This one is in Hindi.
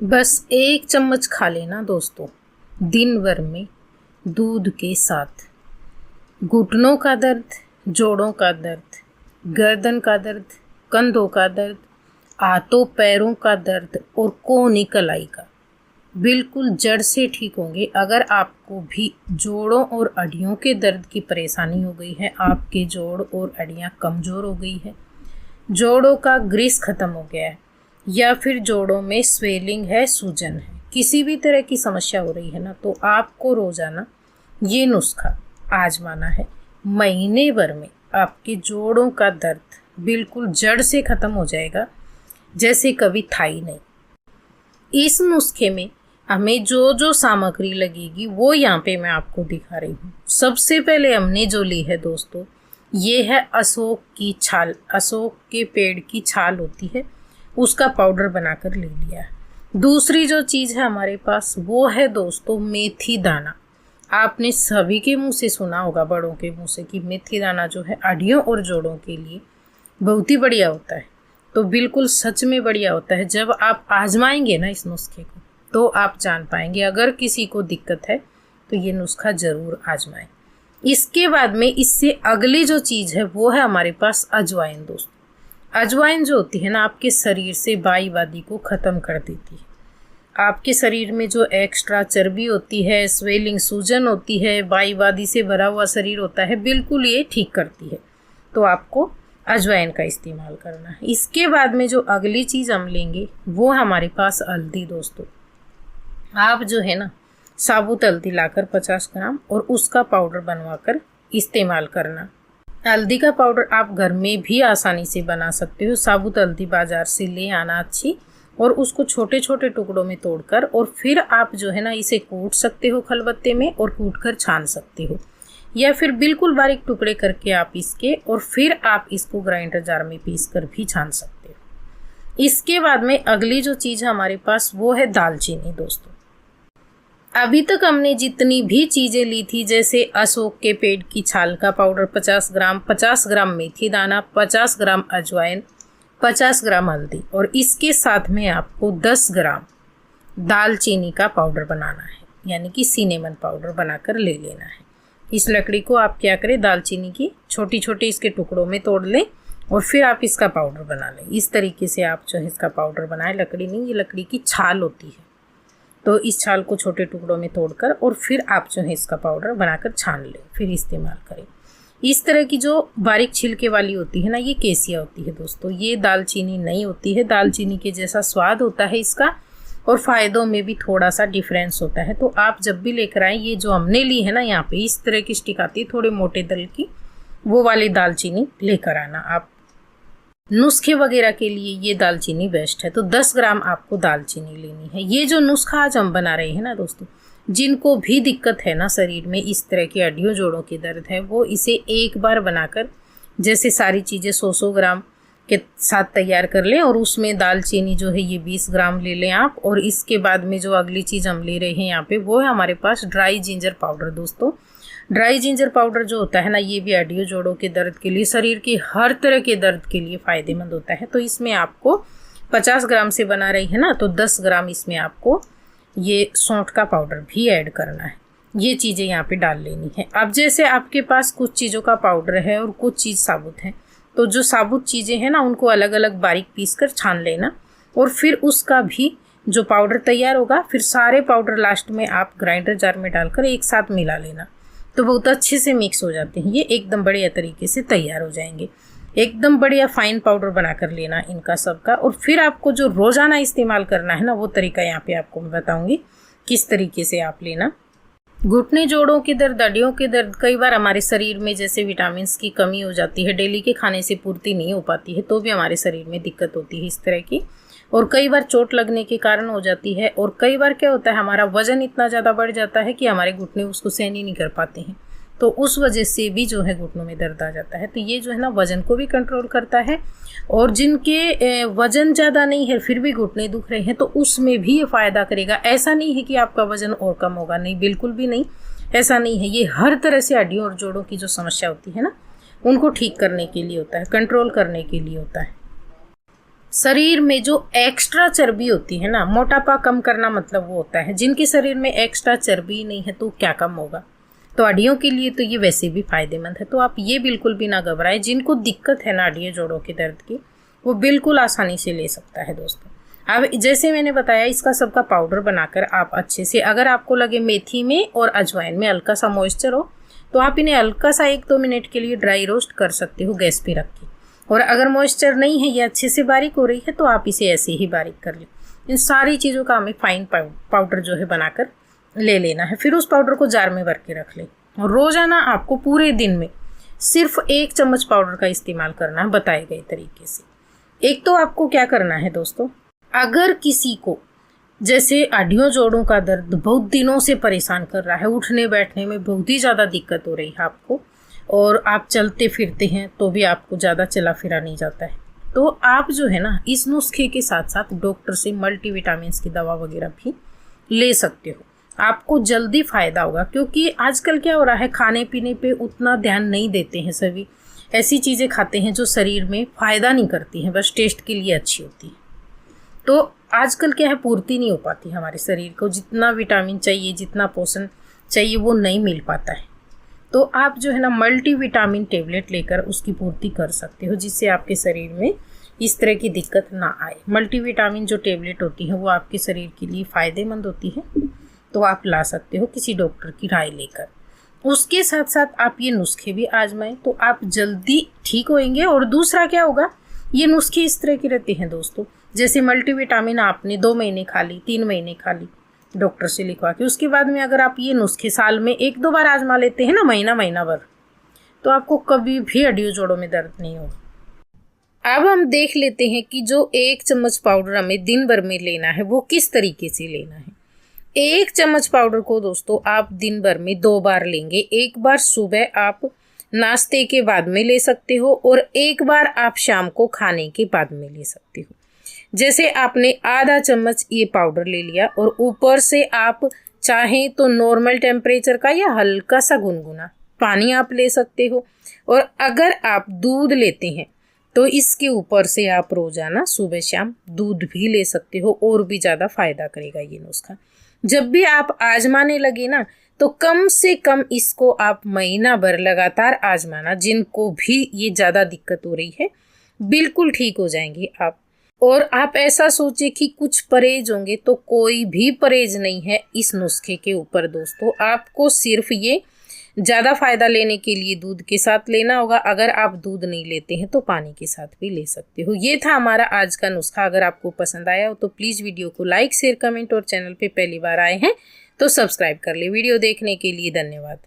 बस एक चम्मच खा लेना दोस्तों दिन भर में दूध के साथ। घुटनों का दर्द, जोड़ों का दर्द, गर्दन का दर्द, कंधों का दर्द, हाथों पैरों का दर्द और कोहनी कलाई का बिल्कुल जड़ से ठीक होंगे। अगर आपको भी जोड़ों और अड़ियों के दर्द की परेशानी हो गई है, आपके जोड़ और अड़ियाँ कमज़ोर हो गई है, जोड़ों का ग्रीस खत्म हो गया है, या फिर जोड़ों में स्वेलिंग है, सूजन है, किसी भी तरह की समस्या हो रही है ना, तो आपको रोज़ाना ये नुस्खा आजमाना है। महीने भर में आपके जोड़ों का दर्द बिल्कुल जड़ से ख़त्म हो जाएगा, जैसे कभी था ही नहीं। इस नुस्खे में हमें जो जो सामग्री लगेगी वो यहाँ पे मैं आपको दिखा रही हूँ। सबसे पहले हमने जो ली है दोस्तों, ये है अशोक की छाल। अशोक के पेड़ की छाल होती है, उसका पाउडर बनाकर ले लिया है। दूसरी जो चीज़ है हमारे पास वो है दोस्तों मेथी दाना। आपने सभी के मुंह से सुना होगा, बड़ों के मुंह से, कि मेथी दाना जो है हड्डियों और जोड़ों के लिए बहुत ही बढ़िया होता है। तो बिल्कुल सच में बढ़िया होता है। जब आप आजमाएंगे ना इस नुस्खे को तो आप जान पाएंगे। अगर किसी को दिक्कत है तो ये नुस्खा ज़रूर आजमाएं। इसके बाद में इससे अगली जो चीज़ है वो है हमारे पास अजवाइन दोस्तों। अजवाइन जो होती है ना, आपके शरीर से बाईवादी को ख़त्म कर देती है। आपके शरीर में जो एक्स्ट्रा चर्बी होती है, स्वेलिंग, सूजन होती है, बाईवादी से भरा हुआ शरीर होता है, बिल्कुल ये ठीक करती है। तो आपको अजवाइन का इस्तेमाल करना है। इसके बाद में जो अगली चीज़ हम लेंगे वो हमारे पास हल्दी दोस्तों। आप जो है ना साबुत हल्दी लाकर 50 ग्राम और उसका पाउडर बनवाकर इस्तेमाल करना। हल्दी का पाउडर आप घर में भी आसानी से बना सकते हो। साबुत हल्दी बाज़ार से ले आना अच्छी, और उसको छोटे छोटे टुकड़ों में तोड़कर, और फिर आप जो है ना इसे कूट सकते हो खलबत्ते में, और कूट कर छान सकते हो, या फिर बिल्कुल बारीक टुकड़े करके आप इसके, और फिर आप इसको ग्राइंडर जार में पीस कर भी छान सकते हो। इसके बाद में अगली जो चीज़ हमारे पास वो है दालचीनी दोस्तों। अभी तक हमने जितनी भी चीज़ें ली थी, जैसे अशोक के पेड़ की छाल का पाउडर 50 ग्राम मेथी दाना, 50 ग्राम अजवाइन, 50 ग्राम हल्दी, और इसके साथ में आपको 10 ग्राम दालचीनी का पाउडर बनाना है, यानी कि सिनेमन पाउडर बनाकर ले लेना है। इस लकड़ी को आप क्या करें, दालचीनी की छोटी छोटी इसके टुकड़ों में तोड़ लें और फिर आप इसका पाउडर बना लें। इस तरीके से आप जो है इसका पाउडर बनाएं। लकड़ी नहीं, ये लकड़ी की छाल होती है। तो इस छाल को छोटे टुकड़ों में तोड़कर और फिर आप जो है इसका पाउडर बनाकर छान लें, फिर इस्तेमाल करें। इस तरह की जो बारीक छिलके वाली होती है ना, ये केसिया होती है दोस्तों। ये दालचीनी नहीं होती है। दालचीनी के जैसा स्वाद होता है इसका, और फ़ायदों में भी थोड़ा सा डिफरेंस होता है। तो आप जब भी लेकर आएँ, ये जो हमने ली है ना, यहाँ पे इस तरह की स्टिक आती है थोड़े मोटे दल की, वो वाली दालचीनी लेकर आना। आप नुस्खे वगैरह के लिए ये दालचीनी बेस्ट है। तो 10 ग्राम आपको दालचीनी लेनी है। ये जो नुस्खा आज हम बना रहे हैं ना दोस्तों, जिनको भी दिक्कत है ना शरीर में, इस तरह की हड्डियों जोड़ों के दर्द है, वो इसे एक बार बनाकर, जैसे सारी चीज़ें 100 ग्राम के साथ तैयार कर लें, और उसमें दालचीनी जो है ये 20 ग्राम ले लें आप। और इसके बाद में जो अगली चीज़ हम ले रहे हैं यहाँ पे, वो है हमारे पास ड्राई जिंजर पाउडर दोस्तों। ड्राई जिंजर पाउडर जो होता है ना, ये भी हड्डियों जोड़ों के दर्द के लिए, शरीर के हर तरह के दर्द के लिए फ़ायदेमंद होता है। तो इसमें आपको 50 ग्राम से बना रही है ना, तो 10 ग्राम इसमें आपको ये सौंठ का पाउडर भी ऐड करना है। ये चीज़ें यहाँ पे डाल लेनी है। अब जैसे आपके पास कुछ चीज़ों का पाउडर है और कुछ चीज़ साबुत है, तो जो साबुत चीज़ें हैं ना उनको अलग अलग बारीक पीस कर छान लेना, और फिर उसका भी जो पाउडर तैयार होगा, फिर सारे पाउडर लास्ट में आप ग्राइंडर जार में डालकर एक साथ मिला लेना। तो बहुत अच्छे से मिक्स हो जाते हैं, ये एकदम बढ़िया तरीके से तैयार हो जाएंगे। एकदम बढ़िया फाइन पाउडर बना कर लेना इनका सबका। और फिर आपको जो रोज़ाना इस्तेमाल करना है ना, वो तरीका यहाँ पे आपको मैं बताऊँगी किस तरीके से आप लेना। घुटने जोड़ों के दर्द, हड्डियों के दर्द, कई बार हमारे शरीर में जैसे विटामिन की कमी हो जाती है, डेली के खाने से पूर्ति नहीं हो पाती है, तो भी हमारे शरीर में दिक्कत होती है इस तरह की। और कई बार चोट लगने के कारण हो जाती है, और कई बार क्या होता है, हमारा वजन इतना ज़्यादा बढ़ जाता है कि हमारे घुटने उसको सहन ही नहीं कर पाते हैं, तो उस वजह से भी जो है घुटनों में दर्द आ जाता है। तो ये जो है ना वजन को भी कंट्रोल करता है। और जिनके वजन ज़्यादा नहीं है फिर भी घुटने दुख रहे हैं, तो उसमें भी ये फ़ायदा करेगा। ऐसा नहीं है कि आपका वजन और कम होगा, नहीं, बिल्कुल भी नहीं, ऐसा नहीं है। ये हर तरह से हड्डियों और जोड़ों की जो समस्या होती है ना, उनको ठीक करने के लिए होता है, कंट्रोल करने के लिए होता है। शरीर में जो एक्स्ट्रा चर्बी होती है ना, मोटापा कम करना मतलब वो होता है। जिनके शरीर में एक्स्ट्रा चर्बी नहीं है तो क्या कम होगा। तो हड्डियों के लिए तो ये वैसे भी फायदेमंद है। तो आप ये बिल्कुल भी ना घबराएं। जिनको दिक्कत है ना हड्डियों जोड़ों के दर्द की, वो बिल्कुल आसानी से ले सकता है दोस्तों। अब जैसे मैंने बताया, इसका सबका पाउडर बनाकर आप अच्छे से, अगर आपको लगे मेथी में और अजवाइन में हल्का सा मॉइस्चर हो तो आप इन्हें हल्का सा 1-2 मिनट के लिए ड्राई रोस्ट कर सकते हो गैस पे रख के। और अगर मॉइस्चर नहीं है, ये अच्छे से बारीक हो रही है, तो आप इसे ऐसे ही बारीक कर लें। इन सारी चीज़ों का हमें फाइन पाउडर जो है बनाकर ले लेना है। फिर उस पाउडर को जार में भर के रख लें। और रोज़ाना आपको पूरे दिन में सिर्फ 1 चम्मच पाउडर का इस्तेमाल करना है बताए गए तरीके से। एक तो आपको क्या करना है दोस्तों, अगर किसी को जैसे हड्डियों जोड़ों का दर्द बहुत दिनों से परेशान कर रहा है, उठने बैठने में बहुत ही ज़्यादा दिक्कत हो रही है आपको, और आप चलते फिरते हैं तो भी आपको ज़्यादा चला फिरा नहीं जाता है, तो आप जो है ना, इस नुस्खे के साथ साथ डॉक्टर से मल्टीविटामिन की दवा वगैरह भी ले सकते हो। आपको जल्दी फ़ायदा होगा, क्योंकि आजकल क्या हो रहा है, खाने पीने पे उतना ध्यान नहीं देते हैं। सभी ऐसी चीज़ें खाते हैं जो शरीर में फ़ायदा नहीं करती हैं, बस टेस्ट के लिए अच्छी होती है। तो आजकल क्या है, पूर्ति नहीं हो पाती हमारे शरीर को, जितना विटामिन चाहिए, जितना पोषण चाहिए, वो नहीं मिल पाता है। तो आप जो है ना, मल्टीविटामिन टेबलेट लेकर उसकी पूर्ति कर सकते हो, जिससे आपके शरीर में इस तरह की दिक्कत ना आए। मल्टीविटामिन जो टेबलेट होती है वो आपके शरीर के लिए फ़ायदेमंद होती है, तो आप ला सकते हो किसी डॉक्टर की राय लेकर। उसके साथ साथ आप ये नुस्खे भी आजमाएं, तो आप जल्दी ठीक होएंगे। और दूसरा क्या होगा, ये नुस्खे इस तरह के रहते हैं दोस्तों, जैसे मल्टीविटामिन आपने 2 महीने खा ली, 3 महीने खा ली डॉक्टर से लिखवा के, उसके बाद में अगर आप ये नुस्खे साल में 1-2 बार आजमा लेते हैं ना, महीना भर, तो आपको कभी भी हड्डियों जोड़ों में दर्द नहीं होगा। अब हम देख लेते हैं कि जो 1 चम्मच पाउडर हमें दिन भर में लेना है वो किस तरीके से लेना है। 1 चम्मच पाउडर को दोस्तों आप दिन भर में 2 बार लेंगे। एक बार सुबह आप नाश्ते के बाद में ले सकते हो, और एक बार आप शाम को खाने के बाद में ले सकते हो। जैसे आपने आधा चम्मच ये पाउडर ले लिया, और ऊपर से आप चाहें तो नॉर्मल टेम्परेचर का या हल्का सा गुनगुना पानी आप ले सकते हो। और अगर आप दूध लेते हैं तो इसके ऊपर से आप रोजाना सुबह शाम दूध भी ले सकते हो, और भी ज़्यादा फायदा करेगा ये नुस्खा। जब भी आप आजमाने लगे ना, तो कम से कम इसको आप महीना भर लगातार आजमाना। जिनको भी ये ज़्यादा दिक्कत हो रही है, बिल्कुल ठीक हो जाएंगे आप। और आप ऐसा सोचे कि कुछ परहेज होंगे, तो कोई भी परहेज नहीं है इस नुस्खे के ऊपर दोस्तों। आपको सिर्फ ये ज़्यादा फायदा लेने के लिए दूध के साथ लेना होगा। अगर आप दूध नहीं लेते हैं तो पानी के साथ भी ले सकते हो। ये था हमारा आज का नुस्खा। अगर आपको पसंद आया हो तो प्लीज़ वीडियो को लाइक, शेयर, कमेंट, और चैनल पे पहली बार आए हैं तो सब्सक्राइब कर ले। वीडियो देखने के लिए धन्यवाद।